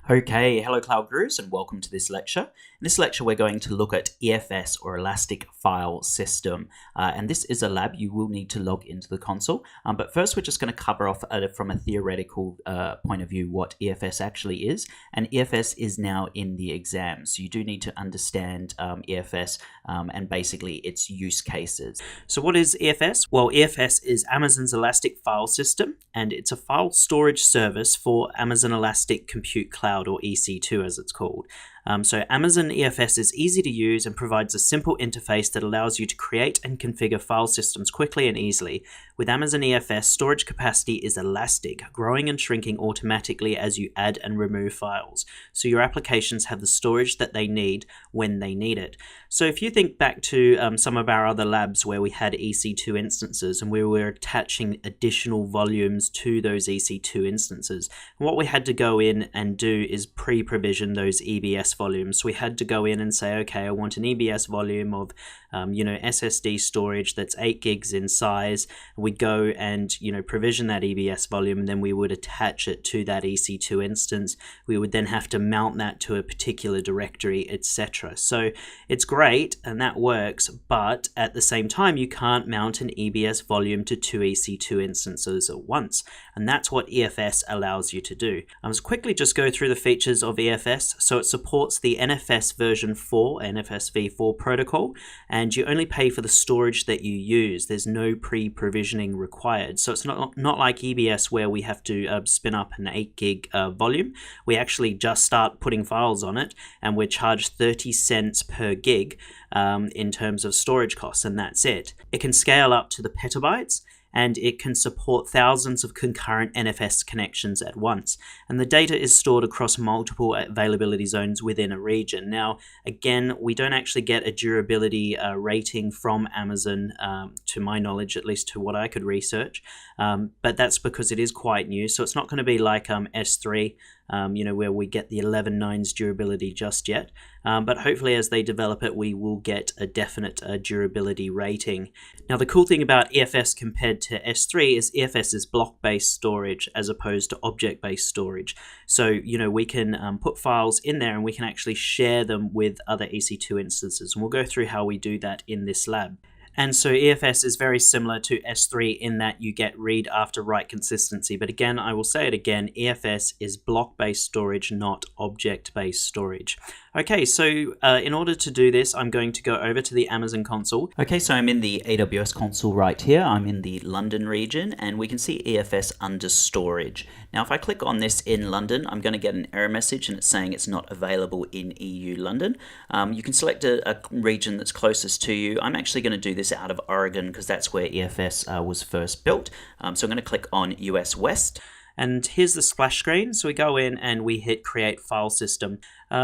Okay, hello Cloud Gurus and welcome to this lecture. In this lecture we're going to look at EFS or Elastic File System, and this is a lab you will need to log into the console, but first we're just going to cover off from a theoretical point of view what EFS actually is, and EFS is now in the exam, so you do need to understand EFS and basically its use cases. So what is EFS? Well, EFS is Amazon's Elastic File System, and it's a file storage service for Amazon Elastic Compute Cloud, or EC2 as it's called. So Amazon EFS is easy to use and provides a simple interface that allows you to create and configure file systems quickly and easily. With Amazon EFS, storage capacity is elastic, growing and shrinking automatically as you add and remove files. So your applications have the storage that they need when they need it. So if you think back to some of our other labs where we had EC2 instances and we were attaching additional volumes to those EC2 instances, what we had to go in and do is pre-provision those EBS volumes. So we had to go in and say, okay, I want an EBS volume of SSD storage that's 8 gigs in size. We'd go and provision that EBS volume, and then we would attach it to that EC2 instance. We would then have to mount that to a particular directory, etc. So it's great and that works, but at the same time you can't mount an EBS volume to 2 EC2 instances at once, and that's what EFS allows you to do. Let's quickly just go through the features of EFS. So it supports the NFS version 4, NFS v4 protocol, and you only pay for the storage that you use. There's no pre-provisioning required. So it's not like EBS where we have to spin up an 8 gig volume. We actually just start putting files on it, and we're charged 30 cents per gig in terms of storage costs, and that's it. It can scale up to the petabytes, and it can support thousands of concurrent NFS connections at once. And the data is stored across multiple availability zones within a region. Now, again, we don't actually get a durability rating from Amazon, to my knowledge, at least to what I could research, but that's because it is quite new. So it's not going to be like S3, where we get the 11.9's durability just yet. But hopefully as they develop it, we will get a definite durability rating. Now, the cool thing about EFS compared to S3 is EFS is block-based storage as opposed to object-based storage. So, we can put files in there and we can actually share them with other EC2 instances. And we'll go through how we do that in this lab. And so EFS is very similar to S3 in that you get read after write consistency. But again, I will say it again, EFS is block-based storage, not object-based storage. Okay, so in order to do this, I'm going to go over to the Amazon console. Okay, so I'm in the AWS console right here. I'm in the London region, and we can see EFS under storage. Now, if I click on this in London, I'm going to get an error message, and it's saying it's not available in EU London. You can select a region that's closest to you. I'm actually going to do this out of Oregon because that's where EFS was first built. So I'm going to click on US West. And here's the splash screen. So we go in and we hit create file system.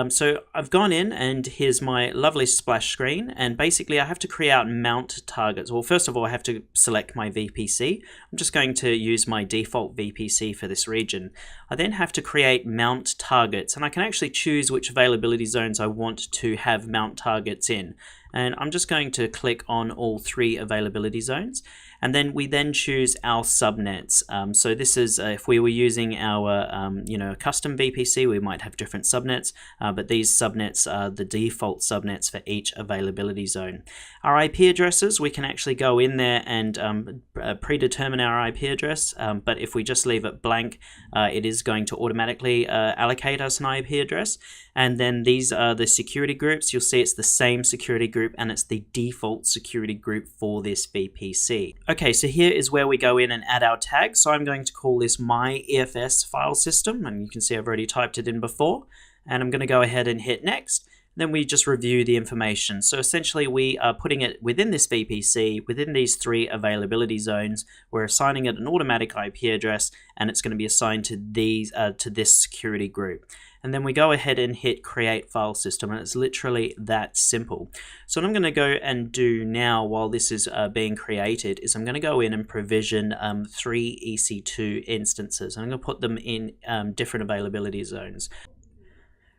So I've gone in and here's my lovely splash screen. And basically I have to create mount targets. Well, first of all, I have to select my VPC. I'm just going to use my default VPC for this region. I then have to create mount targets, and I can actually choose which availability zones I want to have mount targets in. And I'm just going to click on all 3 availability zones, and then we choose our subnets. So this is if we were using our custom VPC, we might have different subnets, but these subnets are the default subnets for each availability zone. Our IP addresses, we can actually go in there and predetermine our IP address, but if we just leave it blank, it is going to automatically allocate us an IP address. And then these are the security groups. You'll see it's the same security group, and it's the default security group for this VPC. Okay, so here is where we go in and add our tag. So I'm going to call this my EFS file system, and you can see I've already typed it in before. And I'm going to go ahead and hit next. Then we just review the information. So essentially we are putting it within this VPC, within these 3 availability zones. We're assigning it an automatic IP address, and it's going to be assigned to this security group. And then we go ahead and hit create file system, and it's literally that simple. So what I'm going to go and do now while this is being created is I'm going to go in and provision 3 EC2 instances. I'm going to put them in different availability zones.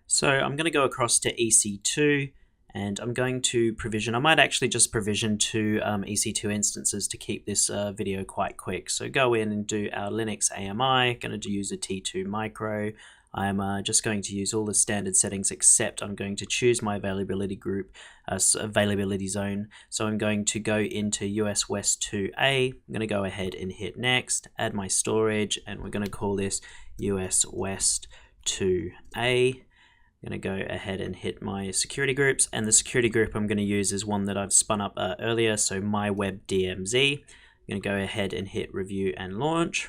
So I'm going to go across to EC2, and I'm going to provision. I might actually just provision 2 EC2 instances to keep this video quite quick. So go in and do our Linux AMI, going to use a T2 micro. I'm just going to use all the standard settings, except I'm going to choose my availability group, availability zone. So I'm going to go into US West 2A. I'm going to go ahead and hit next, add my storage, and we're going to call this US West 2A. I'm going to go ahead and hit my security groups, and the security group I'm going to use is one that I've spun up earlier, so my web DMZ. I'm going to go ahead and hit review and launch,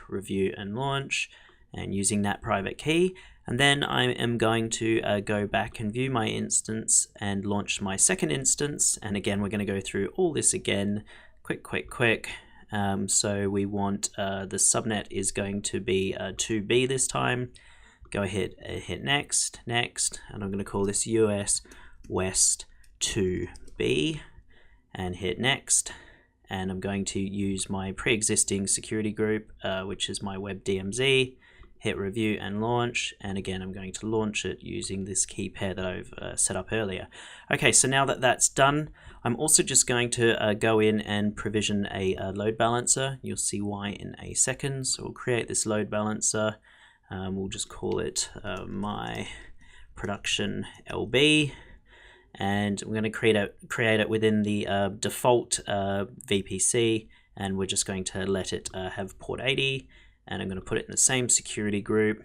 and using that private key. And then I am going to go back and view my instance and launch my second instance. And again, we're going to go through all this again, quick. So we want the subnet is going to be 2B this time. Go ahead and hit next, and I'm going to call this US West 2B and hit next. And I'm going to use my pre-existing security group, which is my web DMZ. Hit review and launch, and again I'm going to launch it using this key pair that I've set up earlier. Okay, so now that that's done, I'm also just going to go in and provision a load balancer. You'll see why in a second. So we'll create this load balancer. We'll just call it my production LB, and we're going to create it within the default VPC, and we're just going to let it have port 80. And I'm going to put it in the same security group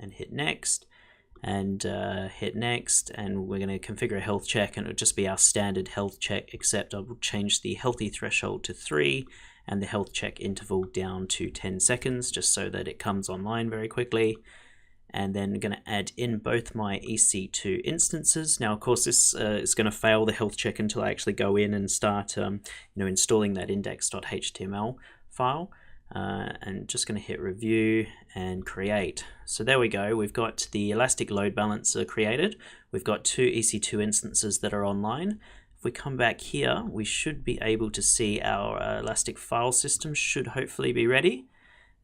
and hit next, and hit next, and we're going to configure a health check, and it'll just be our standard health check, except I will change the healthy threshold to 3 and the health check interval down to 10 seconds, just so that it comes online very quickly. And then I'm going to add in both my EC2 instances. Now, of course, this is going to fail the health check until I actually go in and start installing that index.html file. And just going to hit review and create. So there we go, we've got the Elastic Load Balancer created. We've got 2 EC2 instances that are online. If we come back here, we should be able to see our Elastic file system should hopefully be ready.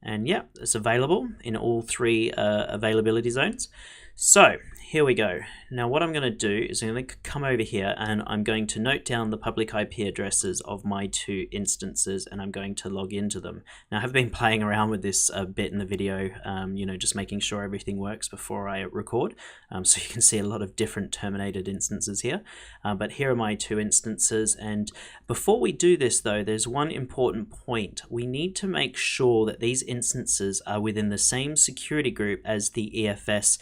And yeah, it's available in all 3 availability zones. So here we go. Now what I'm going to do is I'm going to come over here and I'm going to note down the public IP addresses of my 2 instances, and I'm going to log into them. Now I have been playing around with this a bit in the video, just making sure everything works before I record. So you can see a lot of different terminated instances here. But here are my 2 instances, and before we do this though, there's one important point. We need to make sure that these instances are within the same security group as the EFS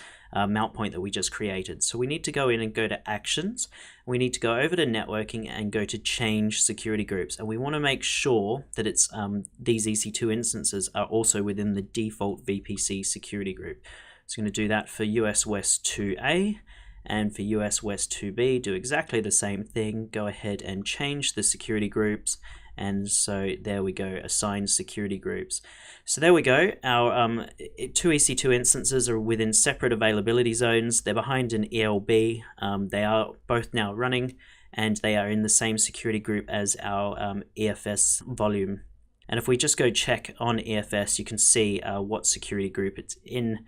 mount point that we just created. So we need to go in and go to actions. We need to go over to networking and go to change security groups. And we want to make sure that it's these EC2 instances are also within the default VPC security group. So I'm going to do that for US West 2A, and for US West 2B, do exactly the same thing. Go ahead and change the security groups. And so there we go, assign security groups. So there we go, our 2 EC2 instances are within separate availability zones. They're behind an ELB. They are both now running, and they are in the same security group as our EFS volume. And if we just go check on EFS, you can see what security group it's in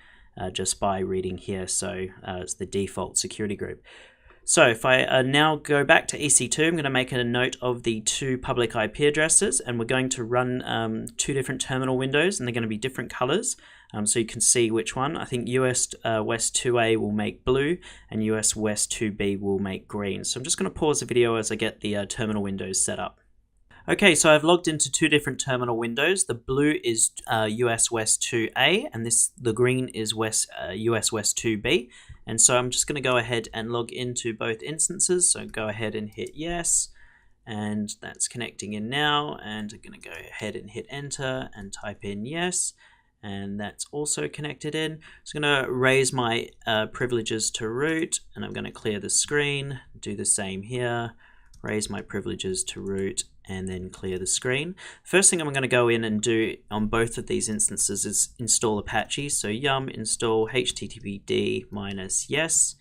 just by reading here. So it's the default security group. So if I now go back to EC2, I'm going to make a note of the 2 public IP addresses, and we're going to run 2 different terminal windows, and they're going to be different colors. So you can see which one. I think US West 2A will make blue, and US West 2B will make green. So I'm just going to pause the video as I get the terminal windows set up. Okay, so I've logged into 2 different terminal windows. The blue is US West 2A, and the green is US West 2B. And so I'm just going to go ahead and log into both instances. So go ahead and hit yes, and that's connecting in now. And I'm going to go ahead and hit enter and type in yes, and that's also connected in. So I'm going to raise my privileges to root, and I'm going to clear the screen. Do the same here, raise my privileges to root, and then clear the screen. First thing I'm going to go in and do on both of these instances is install Apache. So yum install httpd -yes,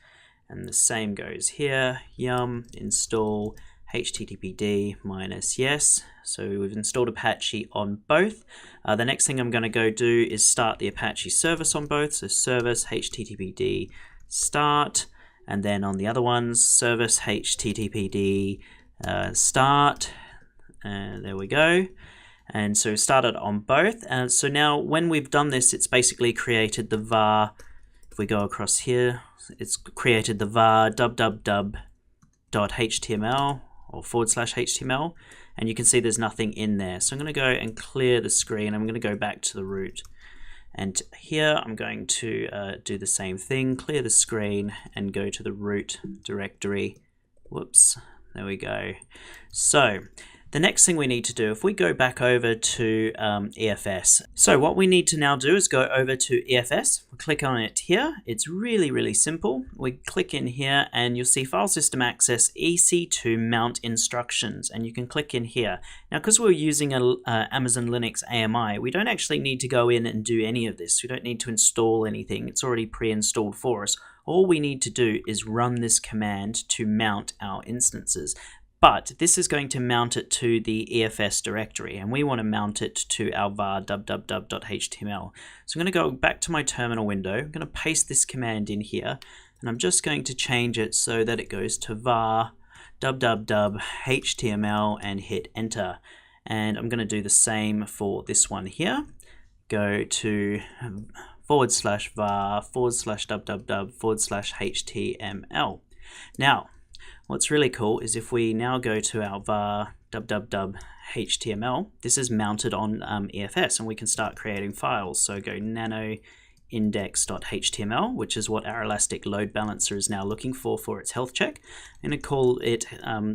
and the same goes here, yum install httpd -yes. So we've installed Apache on both. The next thing I'm going to go do is start the Apache service on both. So service httpd start, and then on the other ones, service httpd start. And there we go. And so started on both. And so now when we've done this, it's basically created the var If we go across here, it's created the var www.html or /HTML, and you can see there's nothing in there. So I'm going to go and clear the screen. I'm going to go back to the root. And here I'm going to do the same thing, clear the screen and go to the root directory. Whoops, there we go. So the next thing we need to do, if we go back over to EFS, so what we need to now do is go over to EFS, we'll click on it here. It's really simple. We click in here and you'll see File System Access EC2 Mount Instructions, and you can click in here. Now, because we're using a Amazon Linux AMI, we don't actually need to go in and do any of this. We don't need to install anything. It's already pre-installed for us. All we need to do is run this command to mount our instances. But this is going to mount it to the EFS directory, and we want to mount it to our var www.html. So I'm going to go back to my terminal window. I'm going to paste this command in here, and I'm just going to change it so that it goes to var www.html and hit enter. And I'm going to do the same for this one here. Go to /var /www/html. Now, what's really cool is if we now go to our var www.html, this is mounted on EFS, and we can start creating files. So go nano index.html, which is what our Elastic Load Balancer is now looking for its health check. I'm going to call it,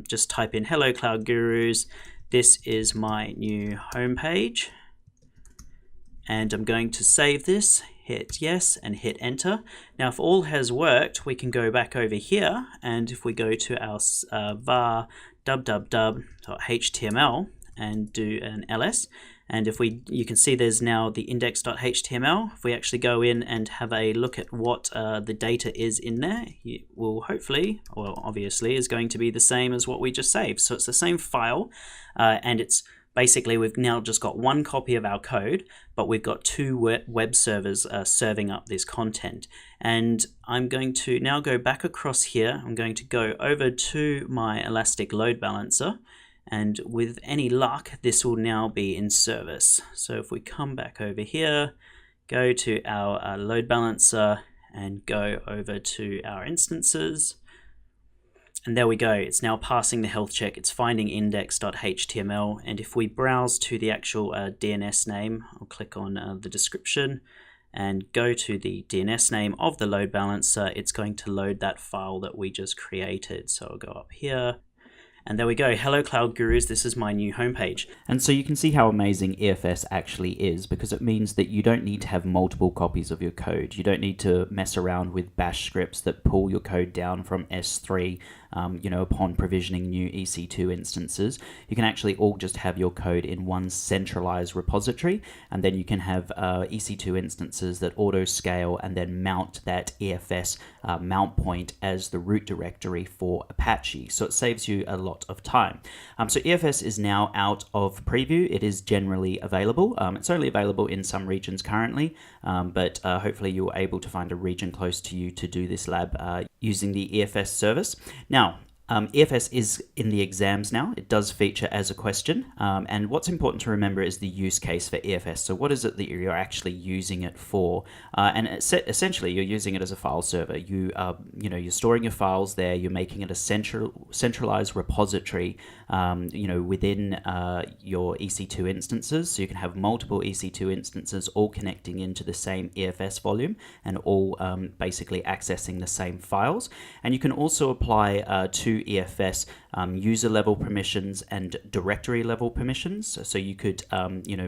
just type in hello Cloud Gurus, this is my new homepage, and I'm going to save this, hit yes, and hit enter. Now, if all has worked, we can go back over here, and if we go to our var www.html and do an ls, and if you can see there's now the index.html. If we actually go in and have a look at what the data is in there, it will hopefully, or obviously, is going to be the same as what we just saved. So it's the same file, and it's basically, we've now just got one copy of our code, but we've got two web servers serving up this content. And I'm going to now go back across here. I'm going to go over to my Elastic Load Balancer, and with any luck, this will now be in service. So if we come back over here, go to our load balancer and go over to our instances, and there we go. It's now passing the health check. It's finding index.html. And if we browse to the actual DNS name, I'll click on the description and go to the DNS name of the load balancer. It's going to load that file that we just created. So I'll go up here. And there we go. Hello Cloud Gurus, this is my new homepage. And so you can see how amazing EFS actually is, because it means that you don't need to have multiple copies of your code. You don't need to mess around with bash scripts that pull your code down from S3 upon provisioning new EC2 instances. You can actually all just have your code in one centralized repository, and then you can have EC2 instances that auto scale and then mount that EFS mount point as the root directory for Apache. So it saves you a lot of time. So EFS is now out of preview. It is generally available. It's only available in some regions currently, but hopefully you're able to find a region close to you to do this lab using the EFS service. Now, EFS is in the exams now. It does feature as a question, and what's important to remember is the use case for EFS. So what is it that you're actually using it for? And essentially, you're using it as a file server. You're storing your files there. You're making it a centralized repository, within your EC2 instances. So you can have multiple EC2 instances all connecting into the same EFS volume and all basically accessing the same files. And you can also apply to EFS user level permissions and directory level permissions. So you could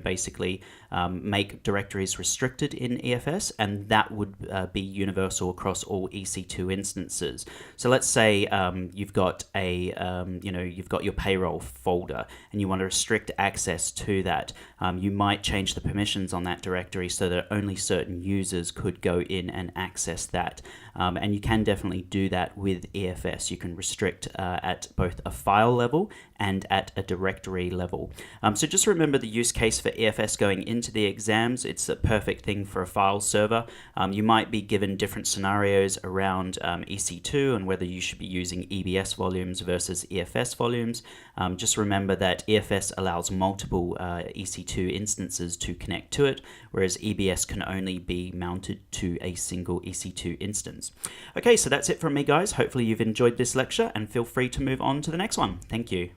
basically make directories restricted in EFS, and that would be universal across all EC2 instances. So let's say you've got you've got your payroll folder and you want to restrict access to that. You might change the permissions on that directory so that only certain users could go in and access that. And you can definitely do that with EFS. You can restrict at both both a file level and at a directory level. So just remember the use case for EFS going into the exams. It's a perfect thing for a file server. You might be given different scenarios around EC2 and whether you should be using EBS volumes versus EFS volumes. Just remember that EFS allows multiple EC2 instances to connect to it, whereas EBS can only be mounted to a single EC2 instance. Okay, so that's it from me, guys. Hopefully you've enjoyed this lecture, and feel free to move on to the next one. Thank you.